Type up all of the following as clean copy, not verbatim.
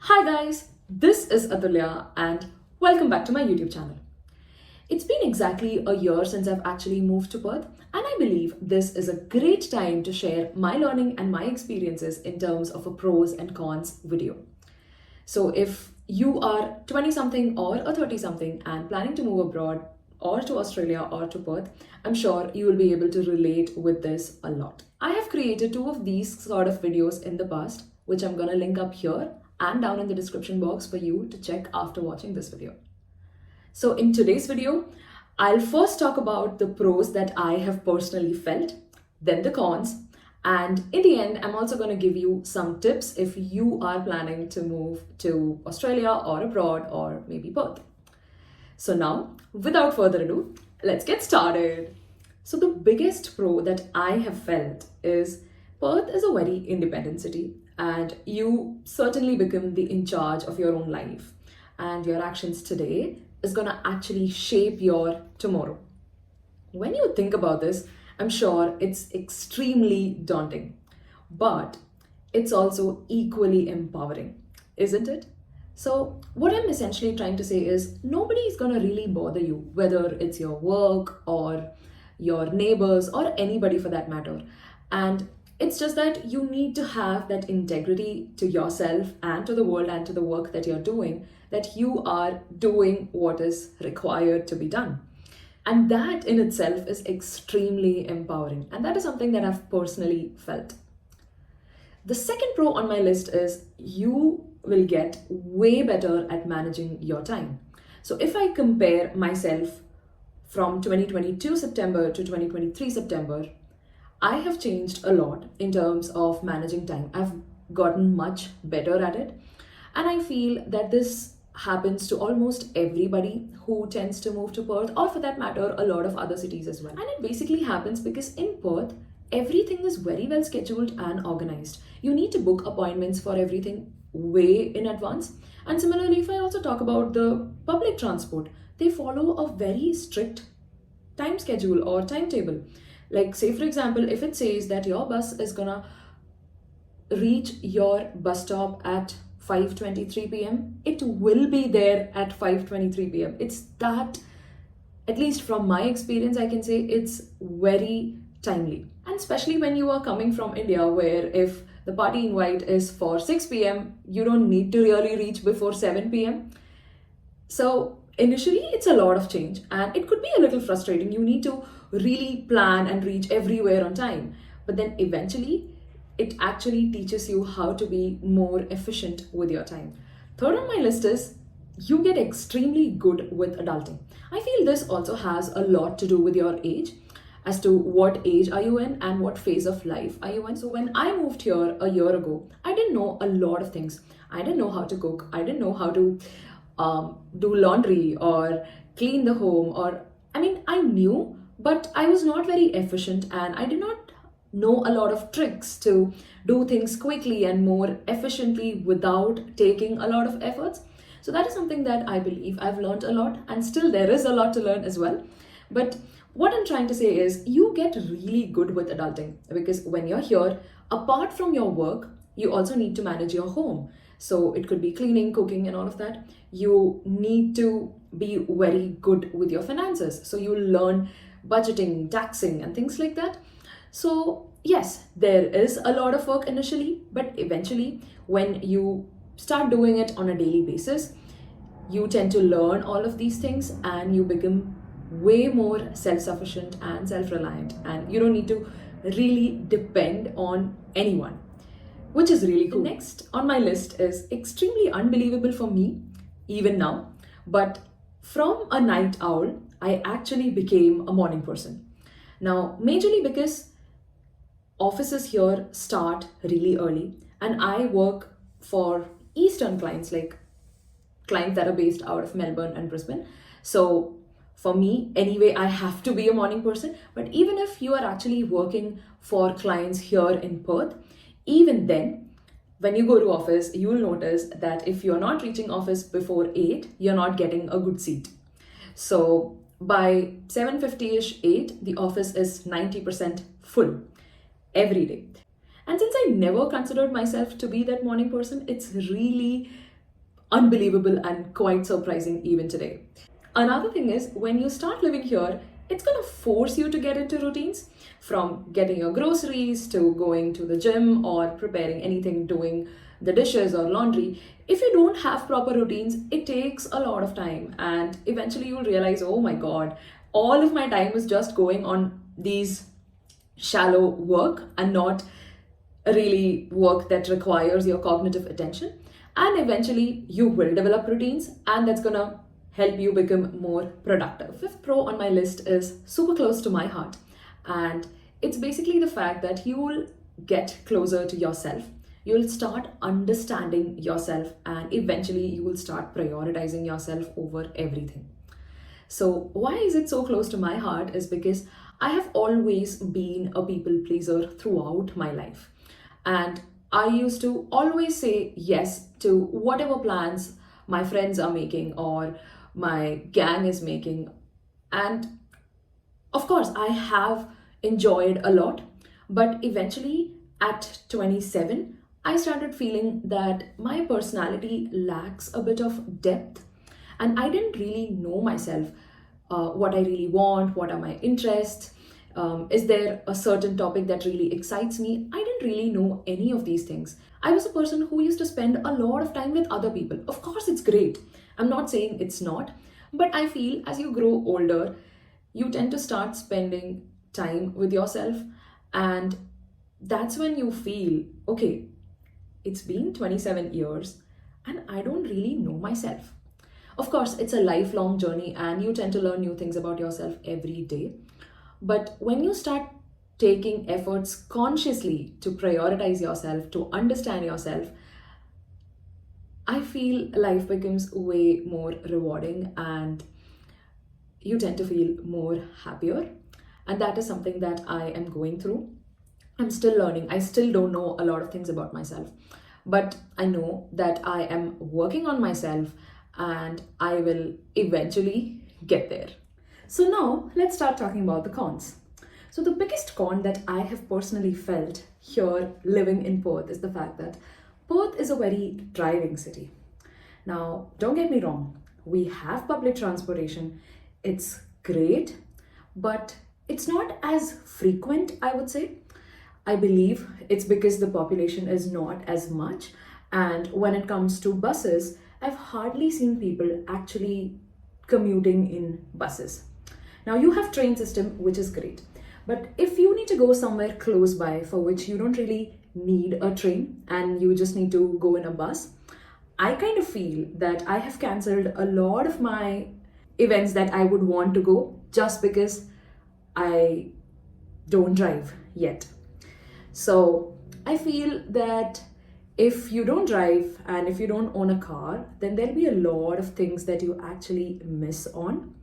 Hi guys, this is Athulya and welcome back to my YouTube channel. It's been exactly a year since I've actually moved to Perth, and I believe this is a great time to share my learning and my experiences in terms of a pros and cons video. So if you are 20 something or a 30 something and planning to move abroad or to Australia or to Perth, I'm sure you will be able to relate with this a lot. I have created two of these sort of videos in the past, which I'm gonna link up here and down in the description box for you to check after watching this video. So in today's video, I'll first talk about the pros that I have personally felt, then the cons, and in the end, I'm also going to give you some tips if you are planning to move to Australia or abroad or maybe Perth. So now, without further ado, let's get started. So the biggest pro that I have felt is Perth is a very independent city and you certainly become the in charge of your own life, and your actions today is going to actually shape your tomorrow. When you think about this, I'm sure it's extremely daunting, but it's also equally empowering, isn't it? So, what I'm essentially trying to say is nobody is going to really bother you, whether it's your work or your neighbors or anybody for that matter. And it's just that you need to have that integrity to yourself and to the world and to the work that you're doing, that you are doing what is required to be done. And that in itself is extremely empowering. And that is something that I've personally felt. The second pro on my list is you will get way better at managing your time. So if I compare myself from 2022 September to 2023 September, I have changed a lot in terms of managing time. I've gotten much better at it. And I feel that this happens to almost everybody who tends to move to Perth, or for that matter, a lot of other cities as well. And it basically happens because in Perth, everything is very well scheduled and organized. You need to book appointments for everything way in advance. And similarly, if I also talk about the public transport, they follow a very strict time schedule or timetable. Like, say, for example, if it says that your bus is gonna reach your bus stop at 5:23 p.m., it will be there at 5:23 p.m. It's that, at least from my experience, I can say it's very timely. And especially when you are coming from India, where if the party invite is for 6 p.m., you don't need to really reach before 7 p.m. So initially, it's a lot of change and it could be a little frustrating. You need to really plan and reach everywhere on time. But then eventually, it actually teaches you how to be more efficient with your time. Third on my list is you get extremely good with adulting. I feel this also has a lot to do with your age, as to what age are you in and what phase of life are you in. So when I moved here a year ago, I didn't know a lot of things. I didn't know how to cook. I didn't know how to do laundry or clean the home, or I knew, but I was not very efficient and I did not know a lot of tricks to do things quickly and more efficiently without taking a lot of efforts. So that is something that I believe I've learned a lot, and still there is a lot to learn as well. But what I'm trying to say is you get really good with adulting, because when you're here, apart from your work, you also need to manage your home. So it could be cleaning, cooking, and all of that. You need to be very good with your finances. So you learn budgeting, taxing, and things like that. So yes, there is a lot of work initially, but eventually when you start doing it on a daily basis, you tend to learn all of these things and you become way more self-sufficient and self-reliant, and you don't need to really depend on anyone, which is really cool. The next on my list is extremely unbelievable for me, even now, but from a night owl, I actually became a morning person. Now, majorly because offices here start really early, and I work for Eastern clients, like clients that are based out of Melbourne and Brisbane. So for me, anyway, I have to be a morning person. But even if you are actually working for clients here in Perth, even then, when you go to office, you will notice that if you're not reaching office before 8, you're not getting a good seat. So by 7:50ish, 8, the office is 90% full every day. And since I never considered myself to be that morning person, it's really unbelievable and quite surprising even today. Another thing is, when you start living here, it's gonna force you to get into routines, from getting your groceries to going to the gym or preparing anything, doing the dishes or laundry. If you don't have proper routines, it takes a lot of time, and eventually you'll realize, oh my god, all of my time is just going on these shallow work and not really work that requires your cognitive attention. And eventually you will develop routines, and that's gonna help you become more productive. Fifth pro on my list is super close to my heart, and it's basically the fact that you will get closer to yourself. You'll start understanding yourself, and eventually you will start prioritizing yourself over everything. So, why is it so close to my heart? Is because I have always been a people pleaser throughout my life. And I used to always say yes to whatever plans my friends are making or my gang is making. And of course, I have enjoyed a lot, but eventually at 27, I started feeling that my personality lacks a bit of depth, and I didn't really know myself, what I really want, what are my interests, is there a certain topic that really excites me. I didn't really know any of these things. I was a person who used to spend a lot of time with other people. Of course, it's great. I'm not saying it's not, but I feel as you grow older, you tend to start spending time with yourself, and that's when you feel, okay, it's been 27 years and I don't really know myself. Of course, it's a lifelong journey and you tend to learn new things about yourself every day. But when you start taking efforts consciously to prioritize yourself, to understand yourself, I feel life becomes way more rewarding and you tend to feel more happier. And that is something that I am going through. I'm still learning. I still don't know a lot of things about myself. But I know that I am working on myself and I will eventually get there. So now let's start talking about the cons. So the biggest con that I have personally felt here living in Perth is the fact that Perth is a very driving city. Now, don't get me wrong, we have public transportation, it's great, but it's not as frequent, I would say. I believe it's because the population is not as much, and when it comes to buses, I've hardly seen people actually commuting in buses. Now you have train system, which is great, but if you need to go somewhere close by for which you don't really need a train and you just need to go in a bus, I kind of feel that I have cancelled a lot of my events that I would want to go just because I don't drive yet. So I feel that if you don't drive and if you don't own a car, then there'll be a lot of things that you actually miss on.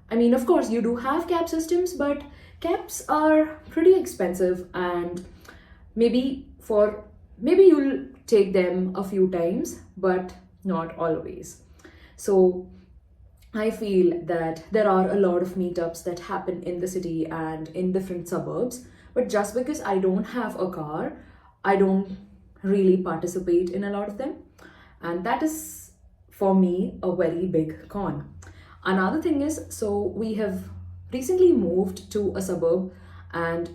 I mean, of course, you do have cab systems, but cabs are pretty expensive, and maybe you'll take them a few times, but not always. So I feel that there are a lot of meetups that happen in the city and in different suburbs, but just because I don't have a car, I don't really participate in a lot of them. And that is, for me, a very big con. Another thing is, so we have recently moved to a suburb, and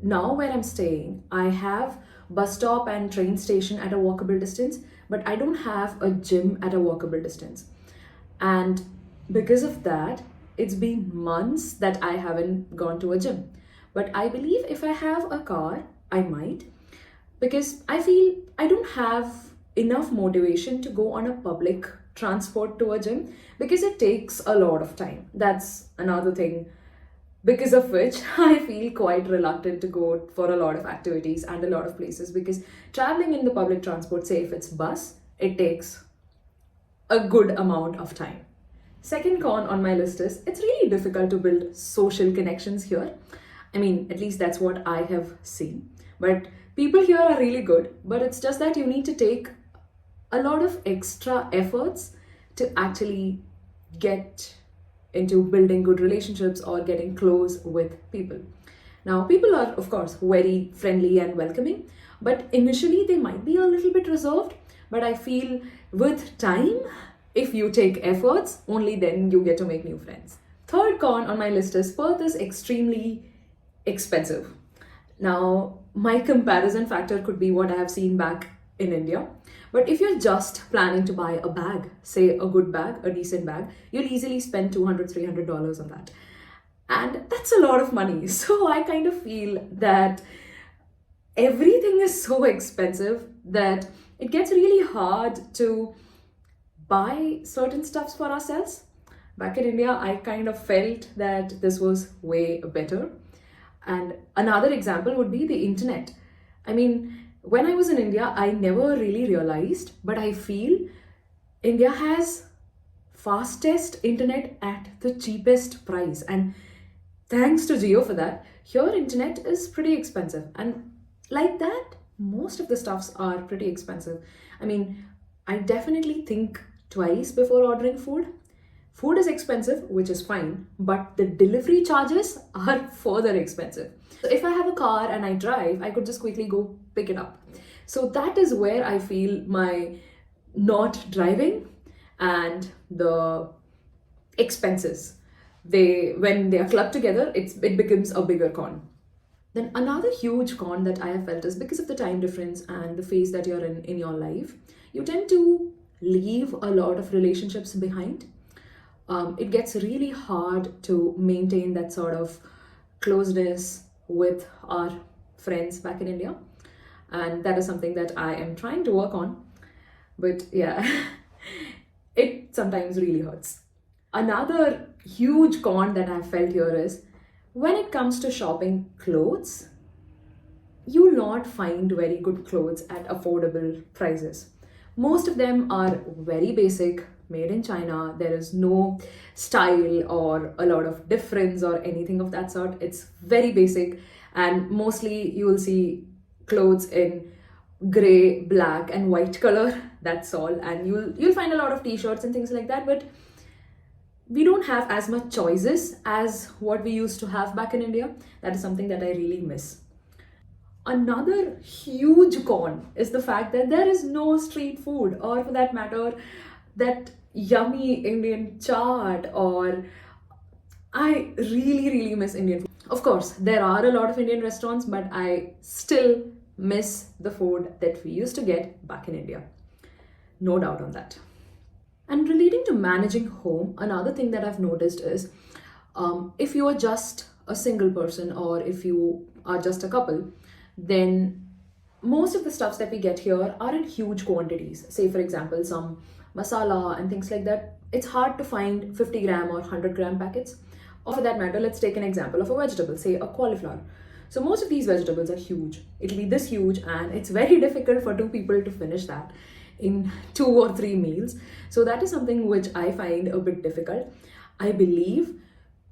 now where I'm staying, I have bus stop and train station at a walkable distance, but I don't have a gym at a walkable distance. And because of that, it's been months that I haven't gone to a gym. But I believe if I have a car, I might, because I feel I don't have enough motivation to go on a public transport to a gym because it takes a lot of time. That's another thing because of which I feel quite reluctant to go for a lot of activities and a lot of places, because traveling in the public transport, say if it's bus, it takes a good amount of time. Second con on my list is it's really difficult to build social connections here. I mean, at least that's what I have seen. But people here are really good, but it's just that you need to take a lot of extra efforts to actually get into building good relationships or getting close with people. Now, people are, of course, very friendly and welcoming, but initially they might be a little bit reserved. But I feel with time, if you take efforts, only then you get to make new friends. Third con on my list is Perth is extremely expensive. Now, my comparison factor could be what I have seen back in India. But if you're just planning to buy a bag, say a good bag, a decent bag, you'll easily spend $200, $300 on that. And that's a lot of money. So I kind of feel that everything is so expensive that it gets really hard to buy certain stuffs for ourselves. Back in India, I kind of felt that this was way better. And another example would be the internet. I mean, when I was in India, I never really realized, but I feel India has fastest internet at the cheapest price. And thanks to Jio for that, here internet is pretty expensive. And like that, most of the stuffs are pretty expensive. I mean, I definitely think twice before ordering food. Food is expensive, which is fine, but the delivery charges are further expensive. So if I have a car and I drive, I could just quickly go pick it up. So that is where I feel my not driving and the expenses, when they are clubbed together, it becomes a bigger con. Then another huge con that I have felt is because of the time difference and the phase that you're in your life, you tend to leave a lot of relationships behind. It gets really hard to maintain that sort of closeness with our friends back in India. And that is something that I am trying to work on. But yeah, it sometimes really hurts. Another huge con that I've felt here is when it comes to shopping clothes, you'll not find very good clothes at affordable prices. Most of them are very basic, made in China. There is no style or a lot of difference or anything of that sort. It's very basic, and mostly you will see clothes in gray, black, and white color. That's all. And you'll find a lot of t-shirts and things like that, but we don't have as much choices as what we used to have back in India. That is something that I really miss. Another huge con is the fact that there is no street food, or for that matter, that yummy Indian chaat, or I really miss Indian food. Of course, there are a lot of Indian restaurants, but I still miss the food that we used to get back in India. No doubt on that. And relating to managing home, another thing that I've noticed is if you are just a single person or if you are just a couple, then most of the stuffs that we get here are in huge quantities. Say, for example, some masala and things like that. It's hard to find 50 gram or 100 gram packets. Or for that matter, let's take an example of a vegetable, say a cauliflower. So most of these vegetables are huge. It'll be this huge, and it's very difficult for two people to finish that in 2 or 3 meals. So that is something which I find a bit difficult. I believe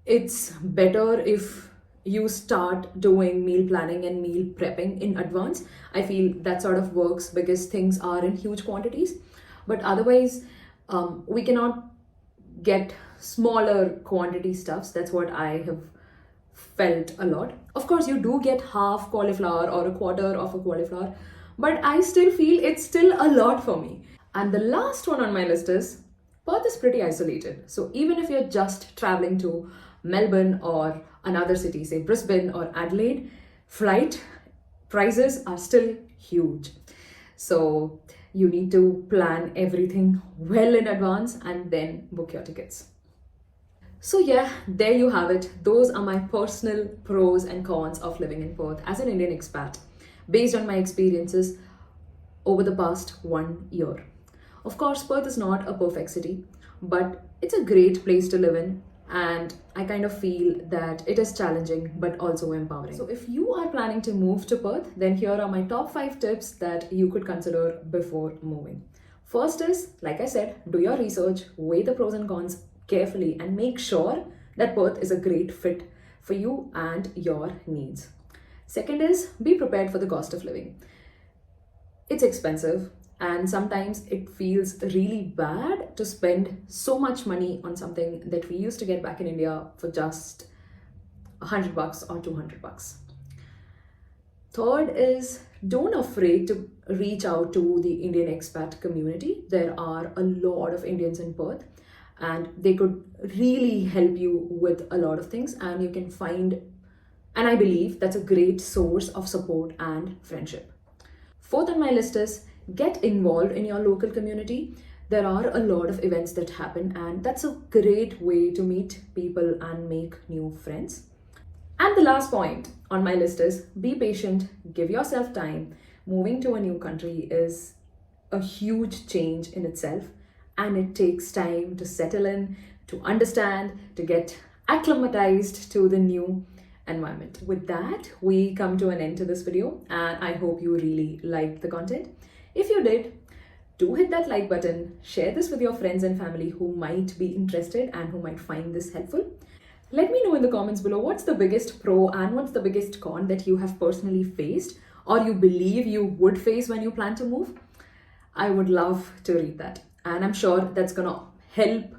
it's better if you start doing meal planning and meal prepping in advance. I feel that sort of works because things are in huge quantities. But otherwise, we cannot get smaller quantity stuffs. That's what I have felt a lot. Of course, you do get half cauliflower or a quarter of a cauliflower, but I still feel it's still a lot for me. And the last one on my list is Perth is pretty isolated. So even if you're just traveling to Melbourne or another city, say Brisbane or Adelaide, flight prices are still huge. So you need to plan everything well in advance and then book your tickets. So yeah, there you have it. Those are my personal pros and cons of living in Perth as an Indian expat, based on my experiences over the past 1 year. Of course, Perth is not a perfect city, but it's a great place to live in, and I kind of feel that it is challenging but also empowering. So if you are planning to move to Perth, then here are my top 5 tips that you could consider before moving. First is, like I said, do your research, weigh the pros and cons carefully, and make sure that Perth is a great fit for you and your needs. Second is, be prepared for the cost of living. It's expensive, and sometimes it feels really bad to spend so much money on something that we used to get back in India for just $100 or $200. Third is Don't afraid to reach out to the Indian expat community. There are a lot of Indians in Perth and they could really help you with a lot of things, and you can find, and I believe that's a great source of support and friendship. Fourth on my list is get involved in your local community. There are a lot of events that happen, and that's a great way to meet people and make new friends. And the last point on my list is be patient, give yourself time. Moving to a new country is a huge change in itself, and it takes time to settle in, to understand, to get acclimatized to the new environment. With that, we come to an end to this video, and I hope you really liked the content. If you did, do hit that like button, share this with your friends and family who might be interested and who might find this helpful. Let me know in the comments below what's the biggest pro and what's the biggest con that you have personally faced or you believe you would face when you plan to move. I would love to read that, and I'm sure that's gonna help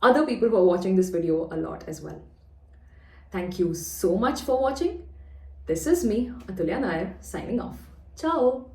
other people who are watching this video a lot as well. Thank you so much for watching. This is me, Athulya Nair, signing off. Ciao!